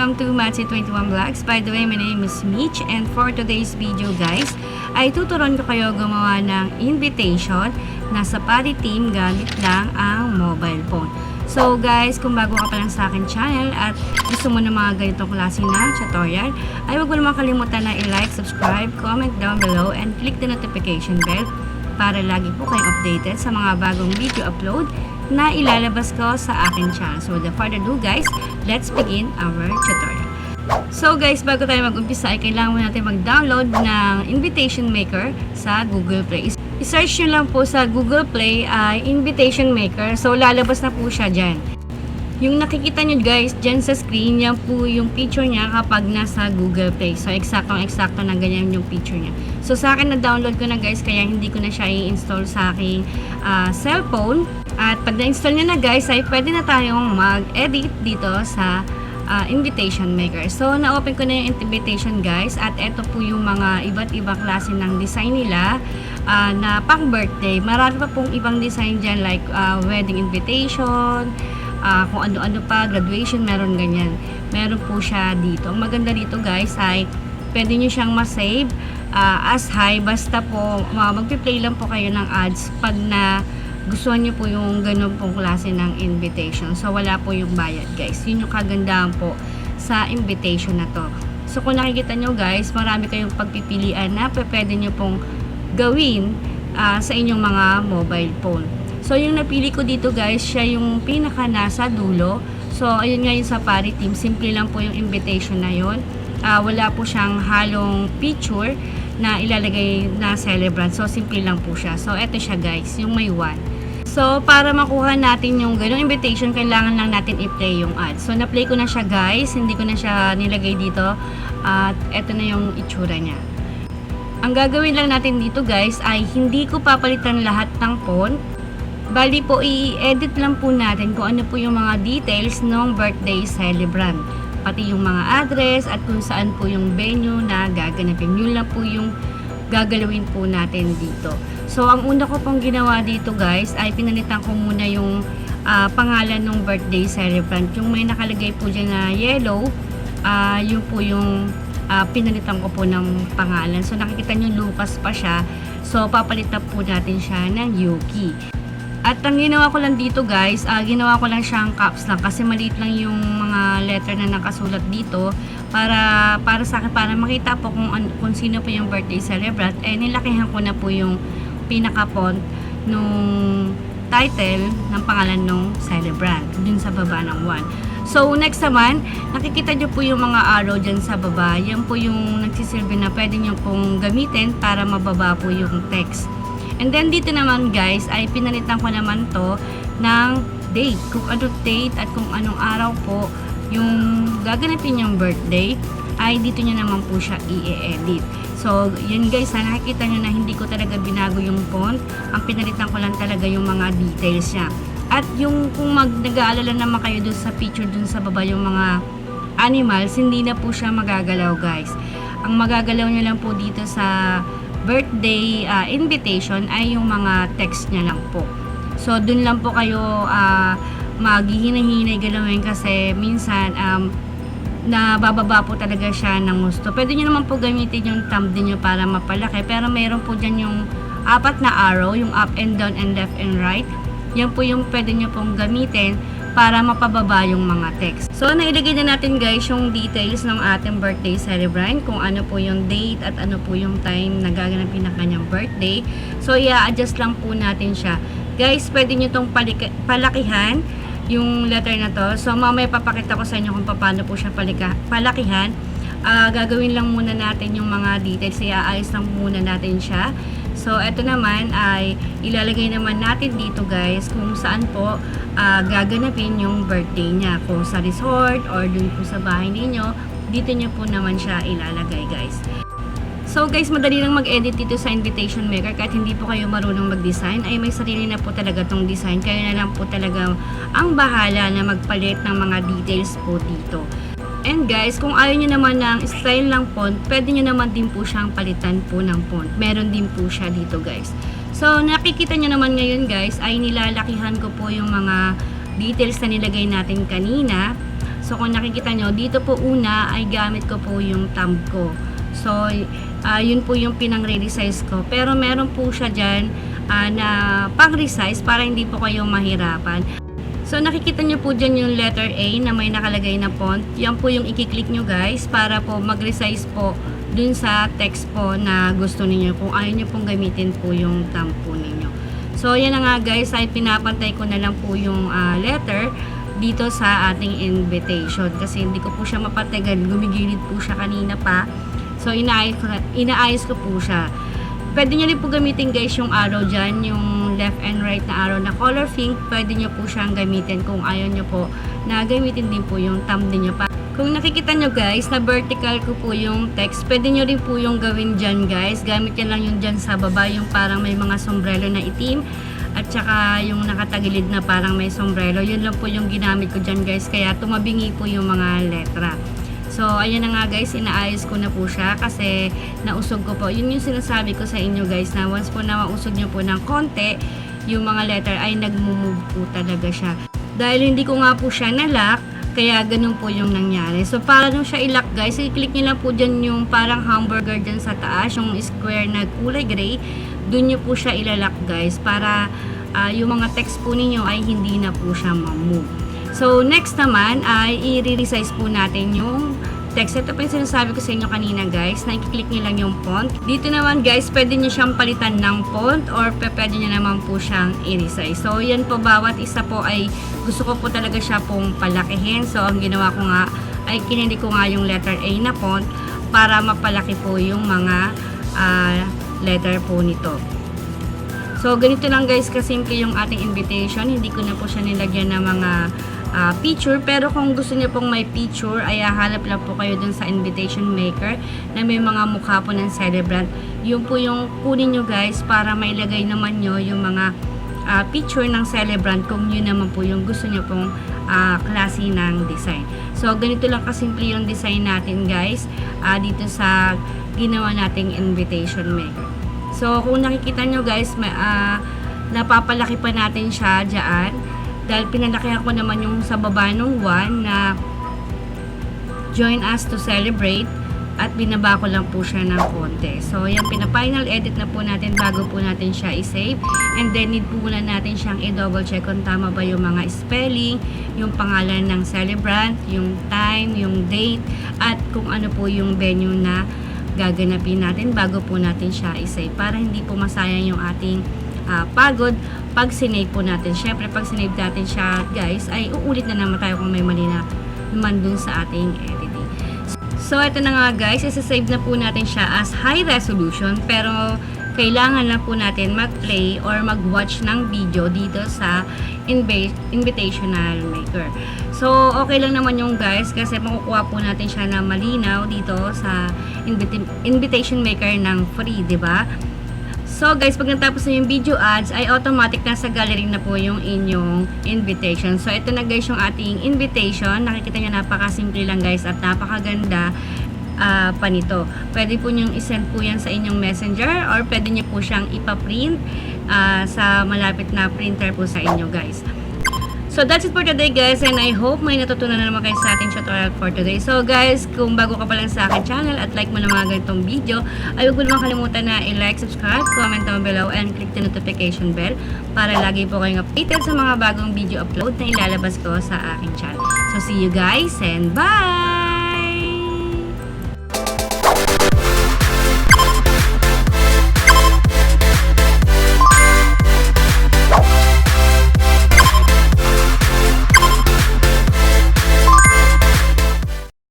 welcome to Matsi21 Vlogs. By the way, my name is Mitch and for today's video guys, ay tuturuan ko kayo gumawa ng invitation na sa party team gamit lang ang mobile phone. So guys, kung bago ka pa lang sa akin channel at gusto mo ng mga ganitong klase ng tutorial, ay huwag mo naman kalimutan na i-like, subscribe, comment down below and click the notification bell para lagi po kayong updated sa mga bagong video upload na ilalabas ko sa aking channel. So without further ado guys, let's begin our tutorial. So guys, bago tayo mag-umpisa ay kailangan natin mag-download ng invitation maker sa Google Play. I-search nyo lang po sa Google Play ay invitation maker. So lalabas na po siya dyan. Yung nakikita nyo guys dyan sa screen, yan po yung picture niya kapag nasa Google Play. So eksaktong-eksakto na ganyan yung picture niya. So sa akin na-download ko na guys, kaya hindi ko na siya i-install sa aking cellphone. At pag na-install nyo na guys, ay pwede na tayong mag-edit dito sa invitation maker. So na-open ko na yung invitation guys, at eto po yung mga iba't ibang klase ng design nila na pang birthday. Marami pa pong ibang design dyan like wedding invitation, kung ano-ano pa, graduation, meron ganyan. Meron po siya dito. Ang maganda dito guys ay pwede nyo siyang ma-save as high, basta po magpi-play lang po kayo ng ads pag na gustuhan nyo po yung ganun pong klase ng invitation. So wala po yung bayad guys. Yun yung kagandahan po sa invitation na to. So kung nakikita nyo guys, marami kayong pagpipilian na pwede nyo pong gawin sa inyong mga mobile phone. So yung napili ko dito guys, siya yung pinaka nasa dulo. So ayun nga yung sa party team, simple lang po yung invitation na yun. Wala po siyang halong picture na ilalagay na celebrant. So simple lang po siya. So eto siya guys, yung may one. So para makuha natin yung ganung invitation, kailangan lang natin i-play yung ad. So na-play ko na siya guys, hindi ko na siya nilagay dito. At eto na yung itsura niya. Ang gagawin lang natin dito guys ay hindi ko papalitan lahat ng font. Bali po, i-edit lang po natin kung ano po yung mga details ng birthday celebrant. Pati yung mga address at kung saan po yung venue na gaganapin. Yun lang po yung gagalawin po natin dito. So, ang una ko pong ginawa dito guys ay pinalitan ko muna yung pangalan ng birthday celebrant. Yung may nakalagay po dyan na yellow, yun po yung pinalitan ko po ng pangalan. So, nakikita nyo Lucas pa siya. So, papalitan po natin siya ng Yuki. At ang ginawa ko lang dito guys, ginawa ko lang siyang caps lang kasi maliit lang yung mga letter na nakasulat dito para sa akin, para makita po kung sino po yung birthday celebrant. Nilakihan ko na po yung pinaka-font nung title ng pangalan nung celebrant dun sa baba ng 1. So next naman, nakikita nyo po yung mga arrow dyan sa baba. Yan po yung nagsisilbi na pwede nyo pong gamitin para mababa po yung text. And then dito naman guys ay pinalitan ko naman to ng date, kung anong date at kung anong araw po yung gaganapin yung birthday, ay dito nyo naman po siya i-edit. So yun guys, nakikita nyo na hindi ko talaga binago yung font, ang pinalitan ko lang talaga yung mga details niya. At yung kung nag-aalala naman kayo dun sa picture dun sa baba yung mga animals, hindi na po siya magagalaw guys. Ang magagalaw nyo lang po dito sa birthday invitation ay yung mga text niya lang po. So dun lang po kayo maghihinay-hinay galawin kasi minsan nabababa po talaga siya ng gusto. Pwede nyo naman po gamitin yung thumb din nyo para mapalaki, pero mayroon po dyan yung apat na arrow, yung up and down and left and right. Yan po yung pwede nyo pong gamitin para mapababa yung mga text. So, nailagay na natin guys yung details ng ating birthday celebrant, kung ano po yung date at ano po yung time na gaganapin ng kanyang birthday. So, i-adjust lang po natin siya. Guys, pwede nyo itong palakihan yung letter na to. So, mamaya papakita ko sa inyo kung paano po siya palakihan. Gagawin lang muna natin yung mga details. I-aayos lang muna natin siya. So, eto naman ay ilalagay naman natin dito guys kung saan po gaganapin yung birthday niya. Kung sa resort or dun po sa bahay ninyo, dito nyo po naman siya ilalagay guys. So guys, madali lang mag-edit dito sa invitation maker. Kahit hindi po kayo marunong mag-design, ay may sarili na po talaga tong design. Kayo na lang po talaga ang bahala na magpalit ng mga details po dito. And guys, kung ayaw nyo naman ng style ng font, pwede nyo naman din po siyang palitan po ng font. Meron din po siya dito guys. So nakikita nyo naman ngayon guys, ay nilalakihan ko po yung mga details na nilagay natin kanina. So kung nakikita nyo, dito po una ay gamit ko po yung thumb ko. So yun po yung pinang-resize ko. Pero meron po siya dyan na pang-resize para hindi po kayo mahirapan. So nakikita nyo po dyan yung letter A na may nakalagay na font. Yan po yung i-click nyo guys para po mag-resize po dun sa text po na gusto niyo. Kung ayaw nyo pong gamitin po yung thumb po ninyo. So yan na nga guys, ay pinapantay ko na lang po yung letter dito sa ating invitation kasi hindi ko po siya mapatagal, gumigilid po siya kanina pa. So inaayos ko po siya. Pwede nyo rin po gamitin guys yung arrow dyan, yung left and right na arrow na color pink. Pwede nyo po siyang gamitin kung ayaw nyo po na gamitin din po yung thumb niyo pa. Kung nakikita nyo guys na vertical ko po yung text, pwede nyo rin po yung gawin dyan guys. Gamit yan lang yung dyan sa baba, yung parang may mga sombrero na itim at saka yung nakatagilid na parang may sombrero. Yun lang po yung ginamit ko dyan guys, kaya tumabingi po yung mga letra. So ayan na nga guys, inaayos ko na po siya kasi nausog ko po. Yun yung sinasabi ko sa inyo guys, na once po na mausog nyo po ng konti yung mga letter ay nagmumove po talaga siya. Dahil hindi ko nga po siya nalock, kaya ganun po yung nangyari. So para nung siya i-lock guys, i-click nyo lang po dyan yung parang hamburger dyan sa taas, yung square na kulay gray. Dun nyo po siya ilalock guys para yung mga text po ninyo ay hindi na po siya ma-move. So next naman ay i-resize po natin yung text. Ito po yung sinasabi ko sa inyo kanina guys, na i-click nyo lang yung font. Dito naman guys, pwede nyo siyang palitan ng font or pwede nyo naman po siyang i-resize. So yan po, bawat isa po ay gusto ko po talaga siya pong palakihin. So ang ginawa ko nga ay kinindi ko nga yung letter A na font para mapalaki po yung mga letter po nito. So ganito lang guys kasimple yung ating invitation. Hindi ko na po siya nilagyan ng mga picture, pero kung gusto niyo pong may picture ay hahanap lang po kayo dun sa invitation maker na may mga mukha po ng celebrant. Yun po yung kunin nyo guys para mailagay naman nyo yung mga picture ng celebrant kung yun naman po yung gusto nyo pong klase ng design. So ganito lang kasimple yung design natin guys dito sa ginawa nating invitation maker. So kung nakikita nyo guys, napapalaki pa natin siya dyan dahil pinalakihan ko naman yung sa baba nung one na join us to celebrate at binaba ko lang po siya ng konti. So yan, pina-final edit na po natin bago po natin siya i-save, and then need po muna natin siyang i-double check kung tama ba yung mga spelling, yung pangalan ng celebrant, yung time, yung date, at kung ano po yung venue na gaganapin natin bago po natin siya i-save para hindi po masayang yung ating pagod pag sinave po natin. Syempre pag sinave natin siya guys ay uulit na naman tayo kung may mali na naman dun sa ating editing. So ito na nga guys, isa-save na po natin siya as high resolution, pero kailangan na po natin mag-play or mag-watch ng video dito sa invitational maker. So okay lang naman yung guys kasi makukuha po natin siya na malinaw dito sa invitation maker ng free, di ba? So guys, pag natapos na yung video ads, ay automatic na sa gallery na po yung inyong invitation. So ito na guys yung ating invitation. Nakikita nyo, napakasimple lang guys at napakaganda pa nito. Pwede po nyong isend po yan sa inyong messenger or pwede nyo po siyang ipaprint sa malapit na printer po sa inyo guys. So that's it for today guys, and I hope may natutunan na naman kayo sa ating tutorial for today. So guys, kung bago ka pa lang sa akin channel at like mo na mga ganitong video, ay huwag mo naman kalimutan na i-like, subscribe, comment down below, and click the notification bell para lagi po kayong updated sa mga bagong video upload na ilalabas ko sa aking channel. So see you guys and bye!